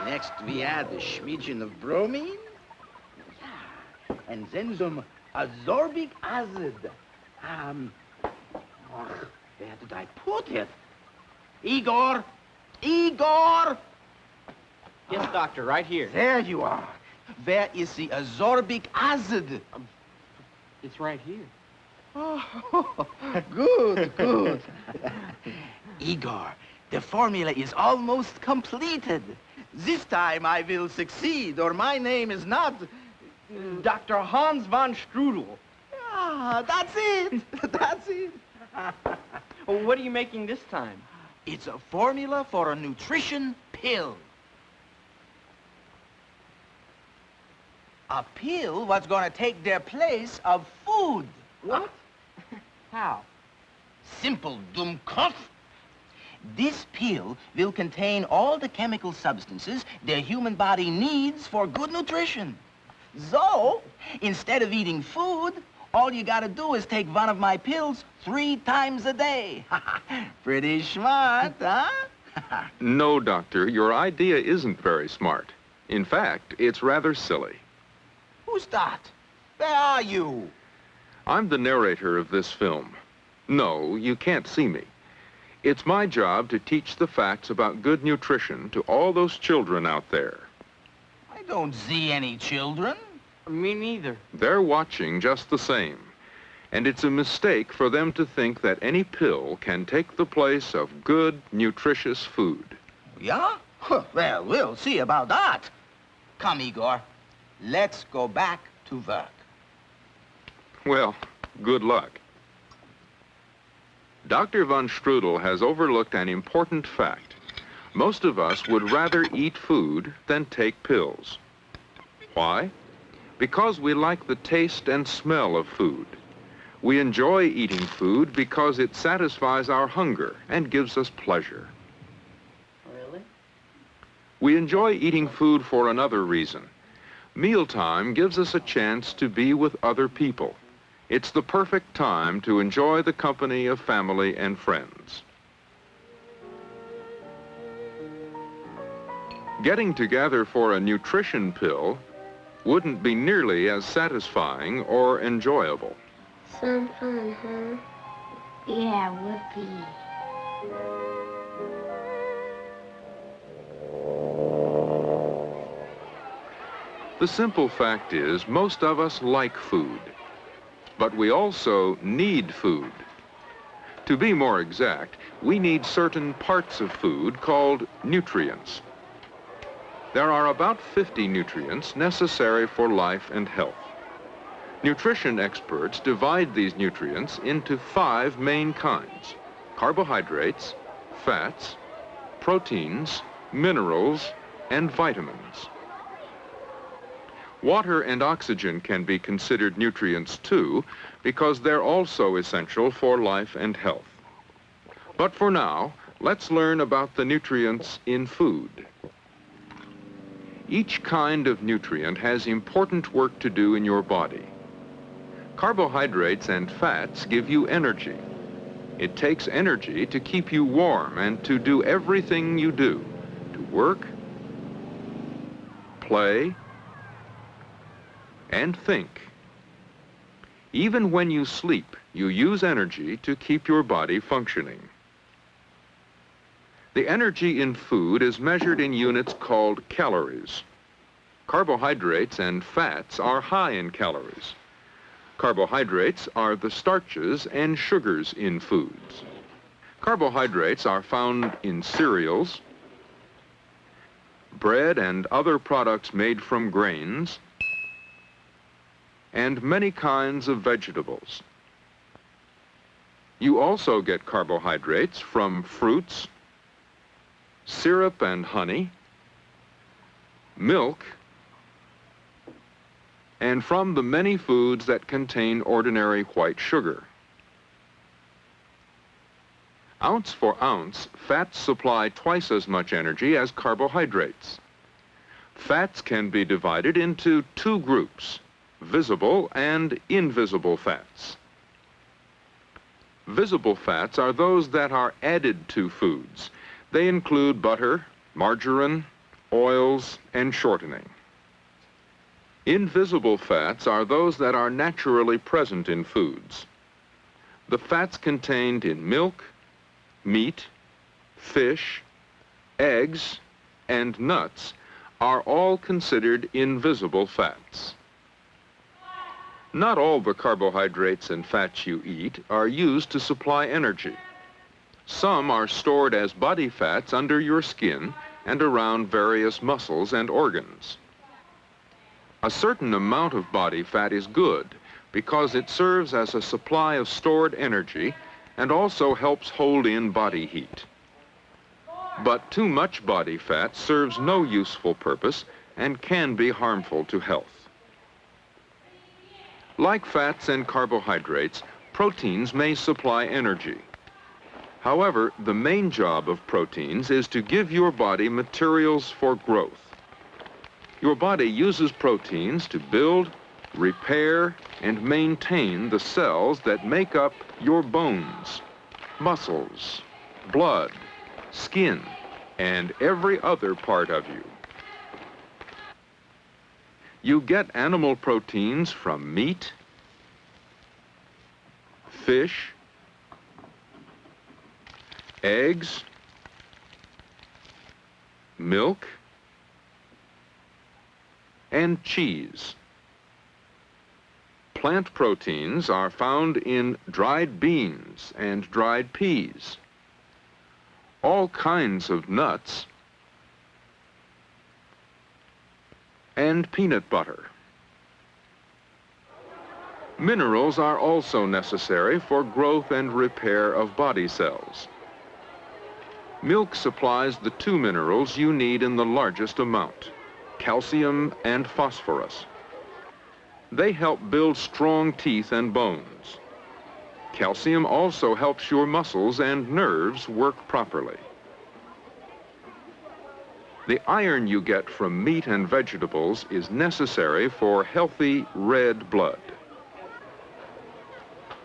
Next, we add a smidgen of bromine. Yeah. And then some ascorbic acid. Where did I put it? Igor! Igor! Yes, doctor, right here. There you are. Where is the ascorbic acid? It's right here. Oh, good, good. Igor, the formula is almost completed. This time I will succeed, or my name is not... Dr. Hans von Strudel. Ah, that's it. That's it. Well, what are you making this time? It's a formula for a nutrition pill. A pill what's gonna take their place of food. What? How? Simple, Dummkopf. This pill will contain all the chemical substances the human body needs for good nutrition. So, instead of eating food, all you gotta do is take one of my pills 3 times a day. Pretty smart, huh? No, Doctor, your idea isn't very smart. In fact, it's rather silly. Who's that? Where are you? I'm the narrator of this film. No, you can't see me. It's my job to teach the facts about good nutrition to all those children out there. I don't see any children. Me neither. They're watching just the same. And it's a mistake for them to think that any pill can take the place of good, nutritious food. Yeah? Well, we'll see about that. Come, Igor. Let's go back to work. Well, good luck. Dr. von Strudel has overlooked an important fact. Most of us would rather eat food than take pills. Why? Because we like the taste and smell of food. We enjoy eating food because it satisfies our hunger and gives us pleasure. Really? We enjoy eating food for another reason. Mealtime gives us a chance to be with other people. It's the perfect time to enjoy the company of family and friends. Getting together for a nutrition pill wouldn't be nearly as satisfying or enjoyable. Some fun, huh? Yeah, would be. The simple fact is, most of us like food, but we also need food. To be more exact, we need certain parts of food called nutrients. There are about 50 nutrients necessary for life and health. Nutrition experts divide these nutrients into 5 main kinds: carbohydrates, fats, proteins, minerals, and vitamins. Water and oxygen can be considered nutrients too, because they're also essential for life and health. But for now, let's learn about the nutrients in food. Each kind of nutrient has important work to do in your body. Carbohydrates and fats give you energy. It takes energy to keep you warm and to do everything you do, to work, play, and think. Even when you sleep, you use energy to keep your body functioning. The energy in food is measured in units called calories. Carbohydrates and fats are high in calories. Carbohydrates are the starches and sugars in foods. Carbohydrates are found in cereals, bread and other products made from grains, and many kinds of vegetables. You also get carbohydrates from fruits, syrup and honey, milk, and from the many foods that contain ordinary white sugar. Ounce for ounce, fats supply twice as much energy as carbohydrates. Fats can be divided into 2 groups: visible and invisible fats. Visible fats are those that are added to foods. They include butter, margarine, oils, and shortening. Invisible fats are those that are naturally present in foods. The fats contained in milk, meat, fish, eggs, and nuts are all considered invisible fats. Not all the carbohydrates and fats you eat are used to supply energy. Some are stored as body fats under your skin and around various muscles and organs. A certain amount of body fat is good because it serves as a supply of stored energy and also helps hold in body heat. But too much body fat serves no useful purpose and can be harmful to health. Like fats and carbohydrates, proteins may supply energy. However, the main job of proteins is to give your body materials for growth. Your body uses proteins to build, repair, and maintain the cells that make up your bones, muscles, blood, skin, and every other part of you. You get animal proteins from meat, fish, eggs, milk, and cheese. Plant proteins are found in dried beans and dried peas, all kinds of nuts, and peanut butter. Minerals are also necessary for growth and repair of body cells. Milk supplies the two minerals you need in the largest amount, calcium and phosphorus. They help build strong teeth and bones. Calcium also helps your muscles and nerves work properly. The iron you get from meat and vegetables is necessary for healthy red blood.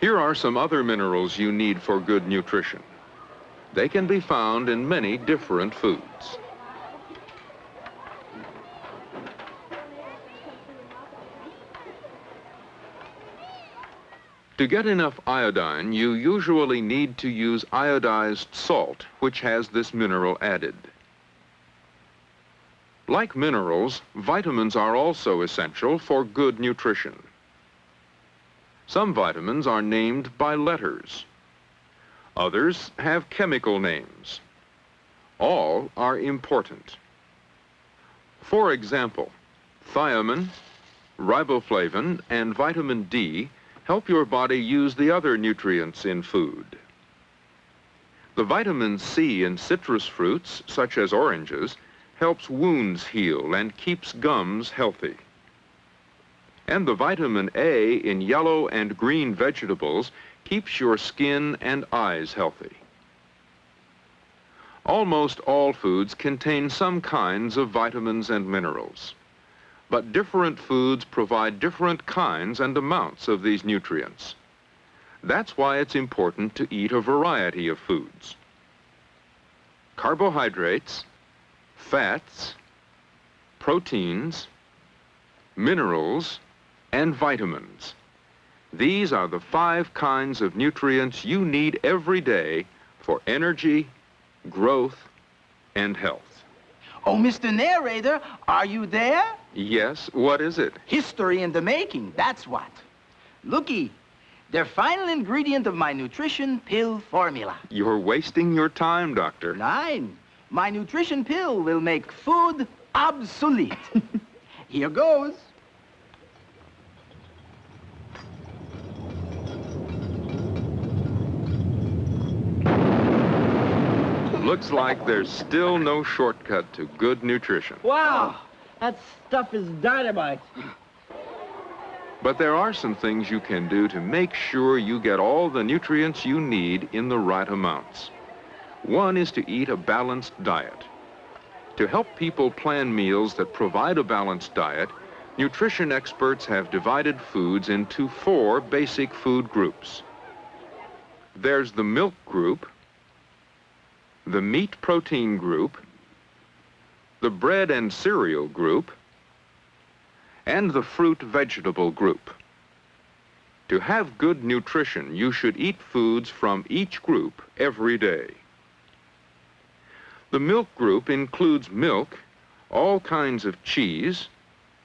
Here are some other minerals you need for good nutrition. They can be found in many different foods. To get enough iodine, you usually need to use iodized salt, which has this mineral added. Like minerals, vitamins are also essential for good nutrition. Some vitamins are named by letters. Others have chemical names. All are important. For example, thiamine, riboflavin, and vitamin D help your body use the other nutrients in food. The vitamin C in citrus fruits, such as oranges, helps wounds heal and keeps gums healthy. And the vitamin A in yellow and green vegetables keeps your skin and eyes healthy. Almost all foods contain some kinds of vitamins and minerals, but different foods provide different kinds and amounts of these nutrients. That's why it's important to eat a variety of foods. Carbohydrates, fats, proteins, minerals, and vitamins. These are the 5 kinds of nutrients you need every day for energy, growth, and health. Oh, Mr. Narrator, are you there? Yes, what is it? History in the making, that's what. Looky, the final ingredient of my nutrition pill formula. You're wasting your time, Doctor. 9. My nutrition pill will make food obsolete. Here goes. Looks like there's still no shortcut to good nutrition. Wow, that stuff is dynamite. But there are some things you can do to make sure you get all the nutrients you need in the right amounts. One is to eat a balanced diet. To help people plan meals that provide a balanced diet, nutrition experts have divided foods into 4 basic food groups. There's the milk group, the meat protein group, the bread and cereal group, and the fruit-vegetable group. To have good nutrition, you should eat foods from each group every day. The milk group includes milk, all kinds of cheese,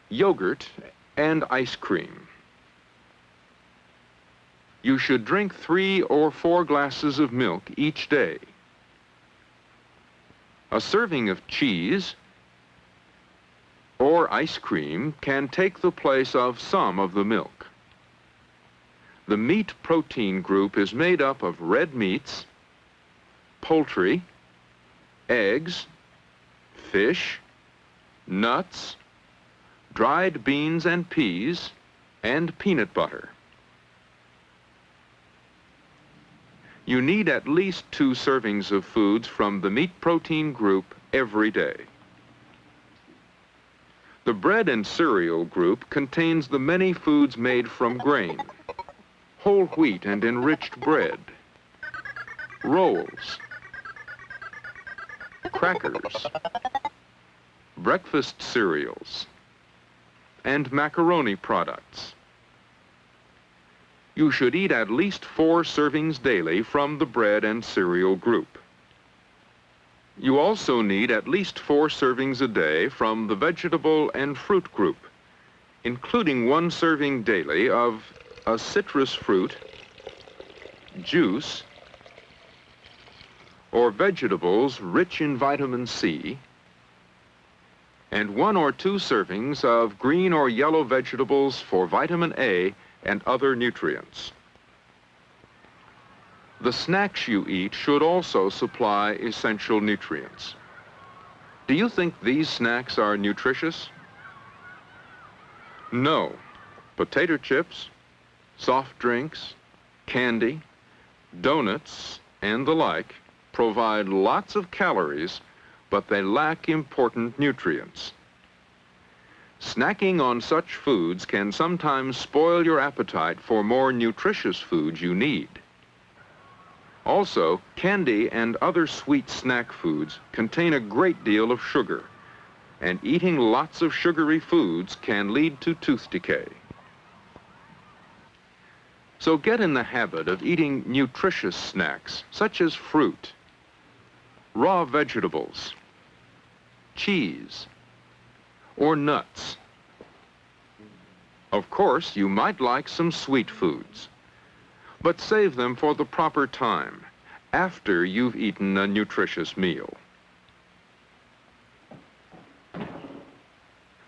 yogurt, and ice cream. You should drink 3 or 4 glasses of milk each day. A serving of cheese or ice cream can take the place of some of the milk. The meat protein group is made up of red meats, poultry, eggs, fish, nuts, dried beans and peas, and peanut butter. You need at least 2 servings of foods from the meat protein group every day. The bread and cereal group contains the many foods made from grain, whole wheat and enriched bread, rolls, crackers, breakfast cereals, and macaroni products. You should eat at least 4 servings daily from the bread and cereal group. You also need at least 4 servings a day from the vegetable and fruit group, including 1 serving daily of a citrus fruit, juice, or vegetables rich in vitamin C, and 1 or 2 servings of green or yellow vegetables for vitamin A and other nutrients. The snacks you eat should also supply essential nutrients. Do you think these snacks are nutritious? No. Potato chips, soft drinks, candy, donuts, and the like provide lots of calories, but they lack important nutrients. Snacking on such foods can sometimes spoil your appetite for more nutritious foods you need. Also, candy and other sweet snack foods contain a great deal of sugar, and eating lots of sugary foods can lead to tooth decay. So get in the habit of eating nutritious snacks, such as fruit, raw vegetables, cheese, or nuts. Of course, you might like some sweet foods, but save them for the proper time, after you've eaten a nutritious meal.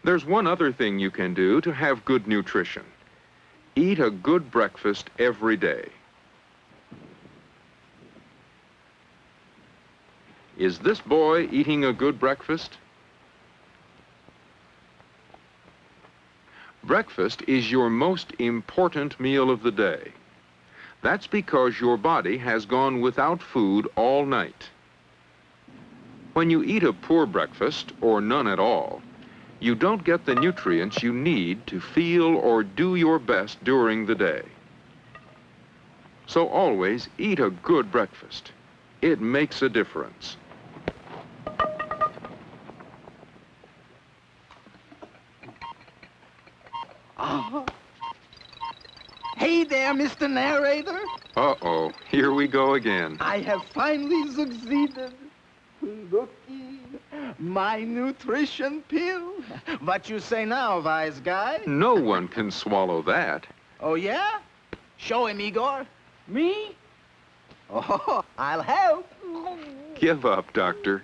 There's one other thing you can do to have good nutrition. Eat a good breakfast every day. Is this boy eating a good breakfast? Breakfast is your most important meal of the day. That's because your body has gone without food all night. When you eat a poor breakfast, or none at all, you don't get the nutrients you need to feel or do your best during the day. So always eat a good breakfast. It makes a difference. Hey there, Mr. Narrator. Uh-oh, here we go again. I have finally succeeded. Looky, my nutrition pill. What you say now, wise guy? No one can swallow that. Oh, yeah? Show him, Igor. Me? Oh, I'll help. Give up, Doctor.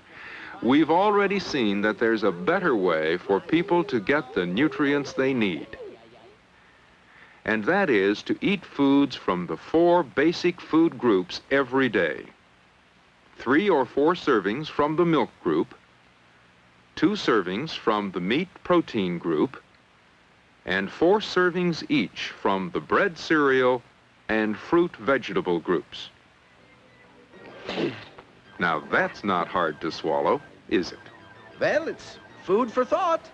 We've already seen that there's a better way for people to get the nutrients they need. And that is to eat foods from the 4 basic food groups every day. 3 or 4 servings from the milk group, 2 servings from the meat protein group, and 4 servings each from the bread cereal and fruit vegetable groups. Now that's not hard to swallow, is it? Well, it's food for thought.